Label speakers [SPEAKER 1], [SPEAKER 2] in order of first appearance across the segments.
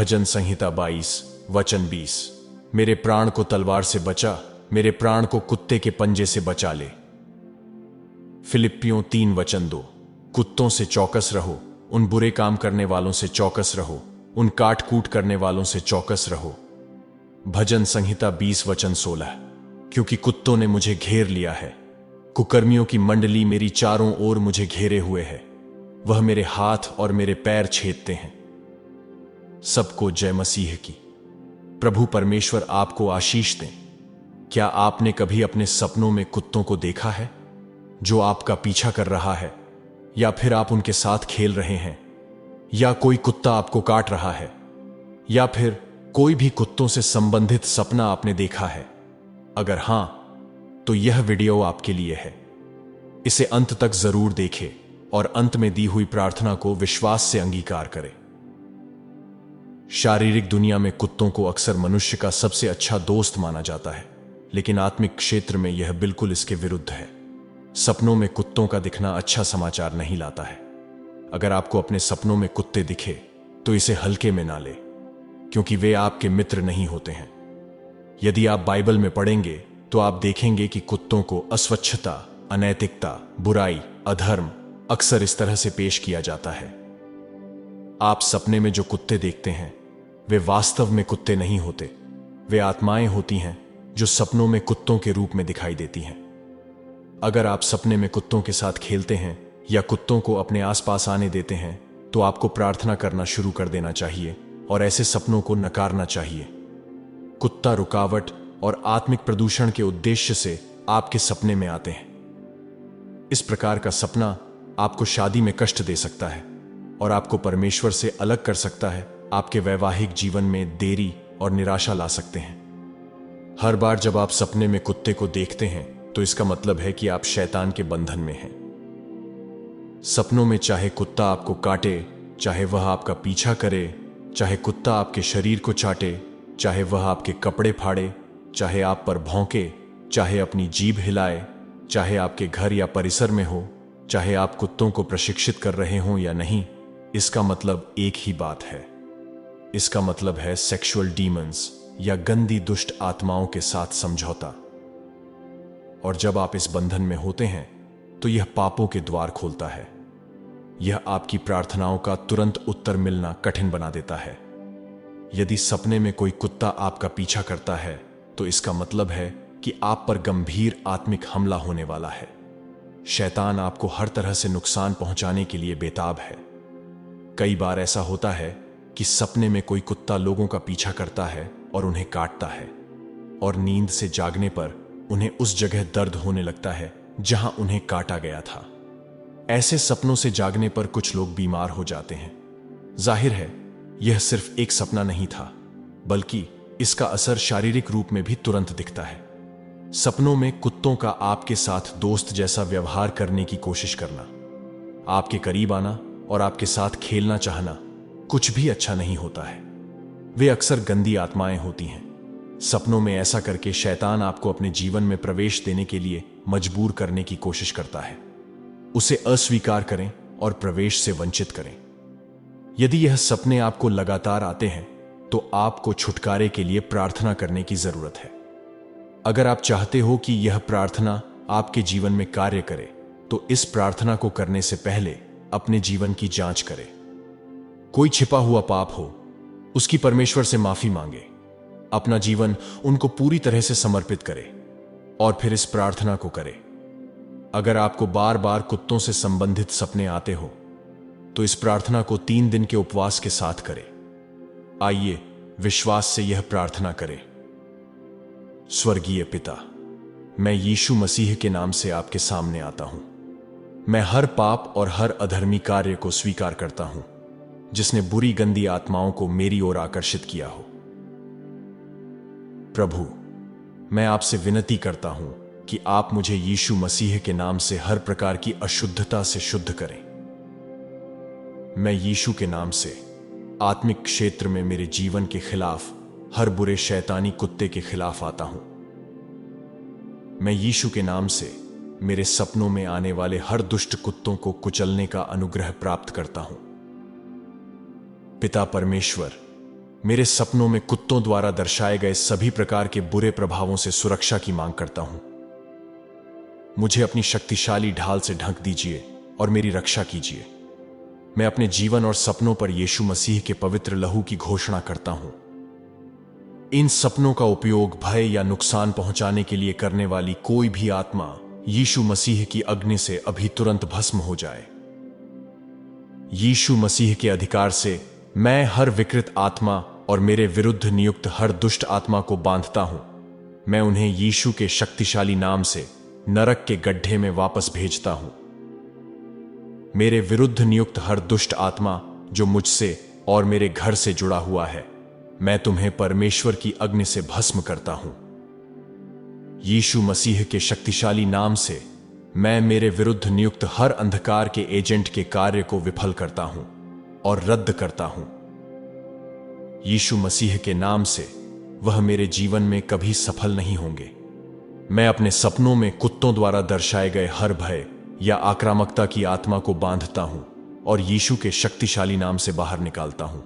[SPEAKER 1] भजन संहिता 22 वचन 20। मेरे प्राण को तलवार से बचा, मेरे प्राण को कुत्ते के पंजे से बचा ले। फिलिप्पियों 3 वचन 2। कुत्तों से चौकस रहो, उन बुरे काम करने वालों से चौकस रहो, उन काट कूट करने वालों से चौकस रहो। भजन संहिता 20 वचन 16। क्योंकि कुत्तों ने मुझे घेर लिया है, कुकर्मियों की मंडली मेरी चारों ओर मुझे घेरे हुए है, वह मेरे हाथ और मेरे पैर छेदते हैं। सबको जय मसीह की। प्रभु परमेश्वर आपको आशीष दें। क्या आपने कभी अपने सपनों में कुत्तों को देखा है जो आपका पीछा कर रहा है, या फिर आप उनके साथ खेल रहे हैं, या कोई कुत्ता आपको काट रहा है, या फिर कोई भी कुत्तों से संबंधित सपना आपने देखा है? अगर हां, तो यह वीडियो आपके लिए है। इसे अंत तक जरूर देखें और अंत में दी हुई प्रार्थना को विश्वास से अंगीकार करें। शारीरिक दुनिया में कुत्तों को अक्सर मनुष्य का सबसे अच्छा दोस्त माना जाता है, लेकिन आत्मिक क्षेत्र में यह बिल्कुल इसके विरुद्ध है। सपनों में कुत्तों का दिखना अच्छा समाचार नहीं लाता है। अगर आपको अपने सपनों में कुत्ते दिखे तो इसे हल्के में ना ले, क्योंकि वे आपके मित्र नहीं होते हैं। यदि आप बाइबल में पढ़ेंगे तो आप देखेंगे कि कुत्तों को अस्वच्छता, अनैतिकता, बुराई, अधर्म अक्सर इस तरह से पेश किया जाता है। आप सपने में जो कुत्ते देखते हैं वे वास्तव में कुत्ते नहीं होते, वे आत्माएं होती हैं जो सपनों में कुत्तों के रूप में दिखाई देती हैं। अगर आप सपने में कुत्तों के साथ खेलते हैं या कुत्तों को अपने आसपास आने देते हैं तो आपको प्रार्थना करना शुरू कर देना चाहिए और ऐसे सपनों को नकारना चाहिए। कुत्ता रुकावट और आत्मिक प्रदूषण के उद्देश्य से आपके सपने में आते हैं। इस प्रकार का सपना आपको शादी में कष्ट दे सकता है और आपको परमेश्वर से अलग कर सकता है, आपके वैवाहिक जीवन में देरी और निराशा ला सकते हैं। हर बार जब आप सपने में कुत्ते को देखते हैं तो इसका मतलब है कि आप शैतान के बंधन में हैं। सपनों में चाहे कुत्ता आपको काटे, चाहे वह आपका पीछा करे, चाहे कुत्ता आपके शरीर को चाटे, चाहे वह आपके कपड़े फाड़े, चाहे आप पर भौंके, चाहे अपनी जीभ हिलाए, चाहे आपके घर या परिसर में हो, चाहे आप कुत्तों को प्रशिक्षित कर रहे हों या नहीं, इसका मतलब एक ही बात है। इसका मतलब है सेक्सुअल डीमंस या गंदी दुष्ट आत्माओं के साथ समझौता। और जब आप इस बंधन में होते हैं तो यह पापों के द्वार खोलता है। यह आपकी प्रार्थनाओं का तुरंत उत्तर मिलना कठिन बना देता है। यदि सपने में कोई कुत्ता आपका पीछा करता है तो इसका मतलब है कि आप पर गंभीर आत्मिक हमला होने वाला है। शैतान आपको हर तरह से नुकसान पहुंचाने के लिए बेताब है। कई बार ऐसा होता है कि सपने में कोई कुत्ता लोगों का पीछा करता है और उन्हें काटता है, और नींद से जागने पर उन्हें उस जगह दर्द होने लगता है जहां उन्हें काटा गया था। ऐसे सपनों से जागने पर कुछ लोग बीमार हो जाते हैं। जाहिर है यह सिर्फ एक सपना नहीं था, बल्कि इसका असर शारीरिक रूप में भी तुरंत दिखता है। सपनों में कुत्तों का आपके साथ दोस्त जैसा व्यवहार करने की कोशिश करना, आपके करीब आना और आपके साथ खेलना चाहना कुछ भी अच्छा नहीं होता है। वे अक्सर गंदी आत्माएं होती हैं। सपनों में ऐसा करके शैतान आपको अपने जीवन में प्रवेश देने के लिए मजबूर करने की कोशिश करता है। उसे अस्वीकार करें और प्रवेश से वंचित करें। यदि यह सपने आपको लगातार आते हैं तो आपको छुटकारे के लिए प्रार्थना करने की जरूरत है। अगर आप चाहते हो कि यह प्रार्थना आपके जीवन में कार्य करे तो इस प्रार्थना को करने से पहले अपने जीवन की जांच करें। कोई छिपा हुआ पाप हो, उसकी परमेश्वर से माफी मांगे, अपना जीवन उनको पूरी तरह से समर्पित करें और फिर इस प्रार्थना को करें। अगर आपको बार बार कुत्तों से संबंधित सपने आते हो तो इस प्रार्थना को 3 दिन के उपवास के साथ करें। आइए विश्वास से यह प्रार्थना करें। स्वर्गीय पिता, मैं यीशु मसीह के नाम से आपके सामने आता हूं। मैं हर पाप और हर अधर्मी कार्य को स्वीकार करता हूं जिसने बुरी गंदी आत्माओं को मेरी ओर आकर्षित किया हो। प्रभु, मैं आपसे विनती करता हूं कि आप मुझे यीशु मसीह के नाम से हर प्रकार की अशुद्धता से शुद्ध करें। मैं यीशु के नाम से आत्मिक क्षेत्र में मेरे जीवन के खिलाफ हर बुरे शैतानी कुत्ते के खिलाफ आता हूं। मैं यीशु के नाम से मेरे सपनों में आने वाले हर दुष्ट कुत्तों को कुचलने का अनुग्रह प्राप्त करता हूं। पिता परमेश्वर, मेरे सपनों में कुत्तों द्वारा दर्शाए गए सभी प्रकार के बुरे प्रभावों से सुरक्षा की मांग करता हूं। मुझे अपनी शक्तिशाली ढाल से ढक दीजिए और मेरी रक्षा कीजिए। मैं अपने जीवन और सपनों पर यीशु मसीह के पवित्र लहू की घोषणा करता हूं। इन सपनों का उपयोग भय या नुकसान पहुंचाने के लिए करने वाली कोई भी आत्मा यीशु मसीह की अग्नि से अभी तुरंत भस्म हो जाए। यीशु मसीह के अधिकार से मैं हर विकृत आत्मा और मेरे विरुद्ध नियुक्त हर दुष्ट आत्मा को बांधता हूं। मैं उन्हें यीशु के शक्तिशाली नाम से नरक के गड्ढे में वापस भेजता हूं। मेरे विरुद्ध नियुक्त हर दुष्ट आत्मा जो मुझसे और मेरे घर से जुड़ा हुआ है, मैं तुम्हें परमेश्वर की अग्नि से भस्म करता हूं। यीशु मसीह के शक्तिशाली नाम से मैं मेरे विरुद्ध नियुक्त हर अंधकार के एजेंट के कार्य को विफल करता हूं और रद्द करता हूं। यीशु मसीह के नाम से वह मेरे जीवन में कभी सफल नहीं होंगे। मैं अपने सपनों में कुत्तों द्वारा दर्शाए गए हर भय या आक्रामकता की आत्मा को बांधता हूं और यीशु के शक्तिशाली नाम से बाहर निकालता हूं।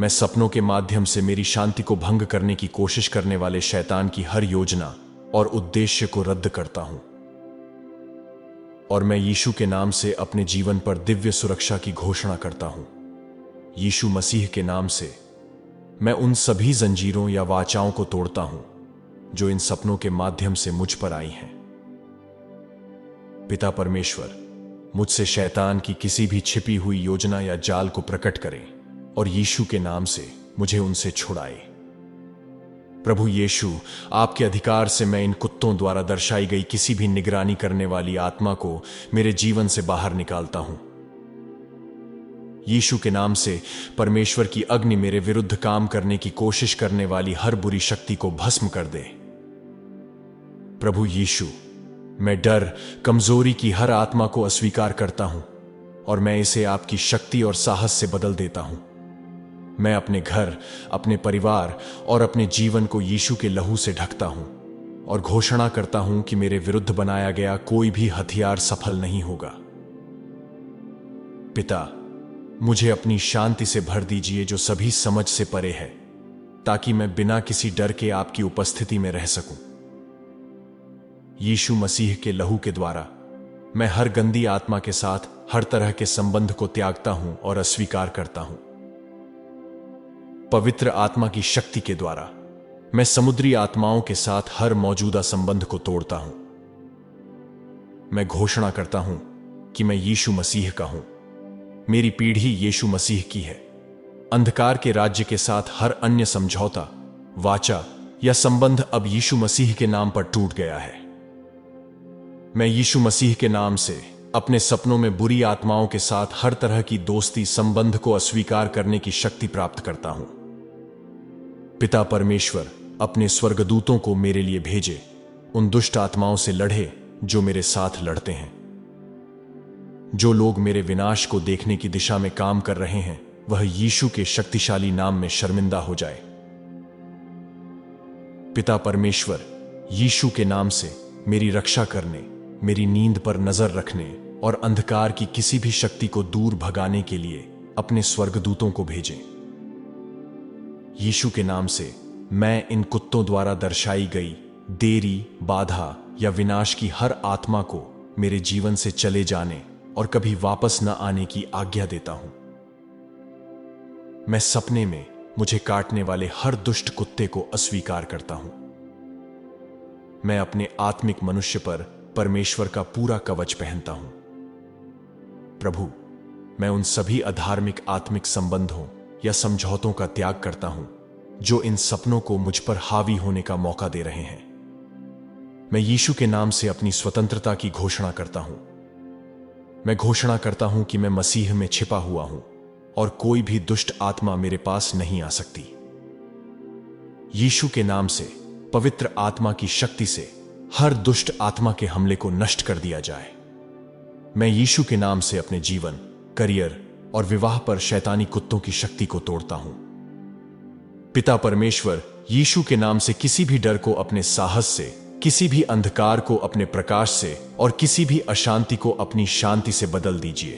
[SPEAKER 1] मैं सपनों के माध्यम से मेरी शांति को भंग करने की कोशिश करने वाले शैतान की हर योजना और उद्देश्य को रद्द करता हूं और मैं यीशु के नाम से अपने जीवन पर दिव्य सुरक्षा की घोषणा करता हूं। यीशु मसीह के नाम से मैं उन सभी जंजीरों या वाचाओं को तोड़ता हूं जो इन सपनों के माध्यम से मुझ पर आई हैं। पिता परमेश्वर, मुझसे शैतान की किसी भी छिपी हुई योजना या जाल को प्रकट करें और यीशु के नाम से मुझे उनसे छुड़ाए। प्रभु यीशु, आपके अधिकार से मैं इन कुत्तों द्वारा दर्शाई गई किसी भी निगरानी करने वाली आत्मा को मेरे जीवन से बाहर निकालता हूं। यीशु के नाम से परमेश्वर की अग्नि मेरे विरुद्ध काम करने की कोशिश करने वाली हर बुरी शक्ति को भस्म कर दे। प्रभु यीशु, मैं डर, कमजोरी की हर आत्मा को अस्वीकार करता हूं और मैं इसे आपकी शक्ति और साहस से बदल देता हूं। मैं अपने घर, अपने परिवार और अपने जीवन को यीशु के लहू से ढकता हूं और घोषणा करता हूं कि मेरे विरुद्ध बनाया गया कोई भी हथियार सफल नहीं होगा। पिता, मुझे अपनी शांति से भर दीजिए जो सभी समझ से परे है, ताकि मैं बिना किसी डर के आपकी उपस्थिति में रह सकूं। यीशु मसीह के लहू के द्वारा मैं हर गंदी आत्मा के साथ हर तरह के संबंध को त्यागता हूं और अस्वीकार करता हूं। पवित्र आत्मा की शक्ति के द्वारा मैं समुद्री आत्माओं के साथ हर मौजूदा संबंध को तोड़ता हूं। मैं घोषणा करता हूं कि मैं यीशु मसीह का हूं। मेरी पीढ़ी यीशु मसीह की है। अंधकार के राज्य के साथ हर अन्य समझौता, वाचा या संबंध अब यीशु मसीह के नाम पर टूट गया है। मैं यीशु मसीह के नाम से अपने सपनों में बुरी आत्माओं के साथ हर तरह की दोस्ती संबंध को अस्वीकार करने की शक्ति प्राप्त करता हूं। पिता परमेश्वर, अपने स्वर्गदूतों को मेरे लिए भेजे, उन दुष्ट आत्माओं से लड़े जो मेरे साथ लड़ते हैं। जो लोग मेरे विनाश को देखने की दिशा में काम कर रहे हैं, वह यीशु के शक्तिशाली नाम में शर्मिंदा हो जाए। पिता परमेश्वर, यीशु के नाम से मेरी रक्षा करने, मेरी नींद पर नजर रखने और अंधकार की किसी भी शक्ति को दूर भगाने के लिए अपने स्वर्गदूतों को भेजें। यीशु के नाम से मैं इन कुत्तों द्वारा दर्शाई गई देरी, बाधा या विनाश की हर आत्मा को मेरे जीवन से चले जाने और कभी वापस न आने की आज्ञा देता हूं। मैं सपने में मुझे काटने वाले हर दुष्ट कुत्ते को अस्वीकार करता हूं। मैं अपने आत्मिक मनुष्य पर परमेश्वर का पूरा कवच पहनता हूं। प्रभु, मैं उन सभी अधार्मिक आत्मिक संबंधों या समझौतों का त्याग करता हूं जो इन सपनों को मुझ पर हावी होने का मौका दे रहे हैं। मैं यीशु के नाम से अपनी स्वतंत्रता की घोषणा करता हूं। मैं घोषणा करता हूं कि मैं मसीह में छिपा हुआ हूं और कोई भी दुष्ट आत्मा मेरे पास नहीं आ सकती। यीशु के नाम से, पवित्र आत्मा की शक्ति से हर दुष्ट आत्मा के हमले को नष्ट कर दिया जाए। मैं यीशु के नाम से अपने जीवन, करियर और विवाह पर शैतानी कुत्तों की शक्ति को तोड़ता हूं। पिता परमेश्वर, यीशु के नाम से किसी भी डर को अपने साहस से, किसी भी अंधकार को अपने प्रकाश से और किसी भी अशांति को अपनी शांति से बदल दीजिए।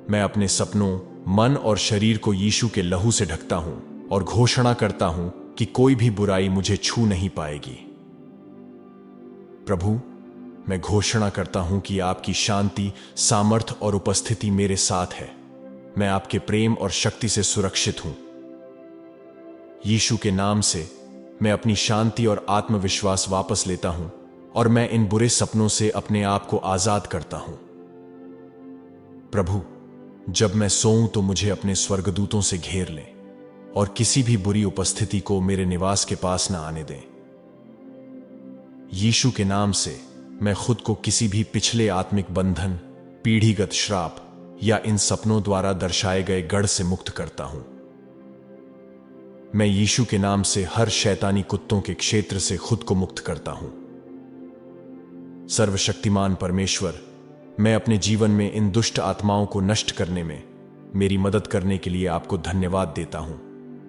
[SPEAKER 1] मैं अपने सपनों, मन और शरीर को यीशु के लहू से ढकता हूं और घोषणा करता हूं कि कोई भी बुराई मुझे छू नहीं पाएगी। प्रभु, मैं घोषणा करता हूं कि आपकी शांति, सामर्थ और उपस्थिति मेरे साथ है। मैं आपके प्रेम और शक्ति से सुरक्षित हूं। यीशु के नाम से मैं अपनी शांति और आत्मविश्वास वापस लेता हूं और मैं इन बुरे सपनों से अपने आप को आजाद करता हूं। प्रभु, जब मैं सोऊं तो मुझे अपने स्वर्गदूतों से घेर लें और किसी भी बुरी उपस्थिति को मेरे निवास के पास न आने दें। यीशु के नाम से मैं खुद को किसी भी पिछले आत्मिक बंधन, पीढ़ीगत श्राप या इन सपनों द्वारा दर्शाए गए गढ़ से मुक्त करता हूं। मैं यीशु के नाम से हर शैतानी कुत्तों के क्षेत्र से खुद को मुक्त करता हूं। सर्वशक्तिमान परमेश्वर, मैं अपने जीवन में इन दुष्ट आत्माओं को नष्ट करने में मेरी मदद करने के लिए आपको धन्यवाद देता हूं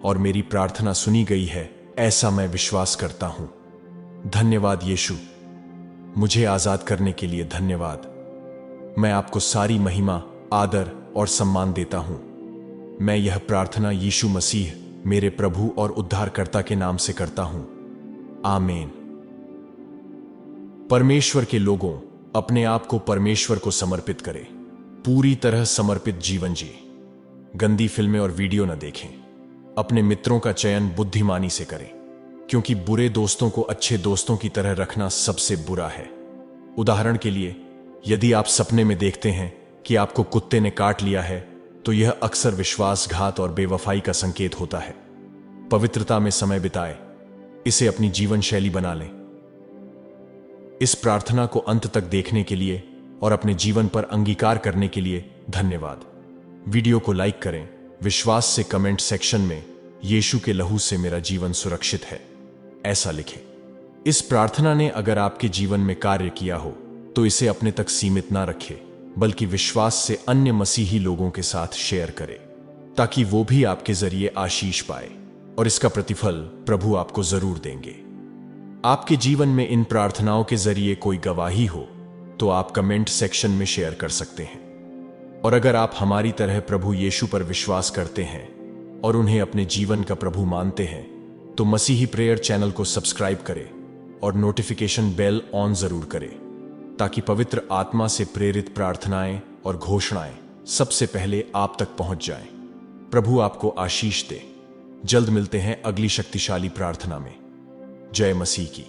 [SPEAKER 1] और मेरी प्रार्थना सुनी गई है, ऐसा मैं विश्वास करता हूं। धन्यवाद यीशु, मुझे आजाद करने के लिए धन्यवाद। मैं आपको सारी महिमा, आदर और सम्मान देता हूं। मैं यह प्रार्थना यीशु मसीह, मेरे प्रभु और उद्धारकर्ता के नाम से करता हूं। आमीन। परमेश्वर के लोगों, अपने आप को परमेश्वर को समर्पित करें। पूरी तरह समर्पित जीवन जी। गंदी फिल्में और वीडियो न देखें। अपने मित्रों का चयन बुद्धिमानी से करें, क्योंकि बुरे दोस्तों को अच्छे दोस्तों की तरह रखना सबसे बुरा है। उदाहरण के लिए, यदि आप सपने में देखते हैं कि आपको कुत्ते ने काट लिया है, तो यह अक्सर विश्वासघात और बेवफाई का संकेत होता है। पवित्रता में समय बिताएं, इसे अपनी जीवन शैली बना लें। इस प्रार्थना को अंत तक देखने के लिए और अपने जीवन पर अंगीकार करने के लिए धन्यवाद। वीडियो को लाइक करें, विश्वास से कमेंट सेक्शन में यीशु के लहू से मेरा जीवन सुरक्षित है, ऐसा लिखें। इस प्रार्थना ने अगर आपके जीवन में कार्य किया हो तो इसे अपने तक सीमित ना रखें, बल्कि विश्वास से अन्य मसीही लोगों के साथ शेयर करें, ताकि वो भी आपके जरिए आशीष पाए और इसका प्रतिफल प्रभु आपको जरूर देंगे। आपके जीवन में इन प्रार्थनाओं के जरिए कोई गवाही हो तो आप कमेंट सेक्शन में शेयर कर सकते हैं। और अगर आप हमारी तरह प्रभु यीशु पर विश्वास करते हैं और उन्हें अपने जीवन का प्रभु मानते हैं, तो मसीही प्रेयर चैनल को सब्सक्राइब करें और नोटिफिकेशन बेल ऑन जरूर करें, ताकि पवित्र आत्मा से प्रेरित प्रार्थनाएं और घोषणाएं सबसे पहले आप तक पहुंच जाएं। प्रभु आपको आशीष दे। जल्द मिलते हैं अगली शक्तिशाली प्रार्थना में। जय मसीह की।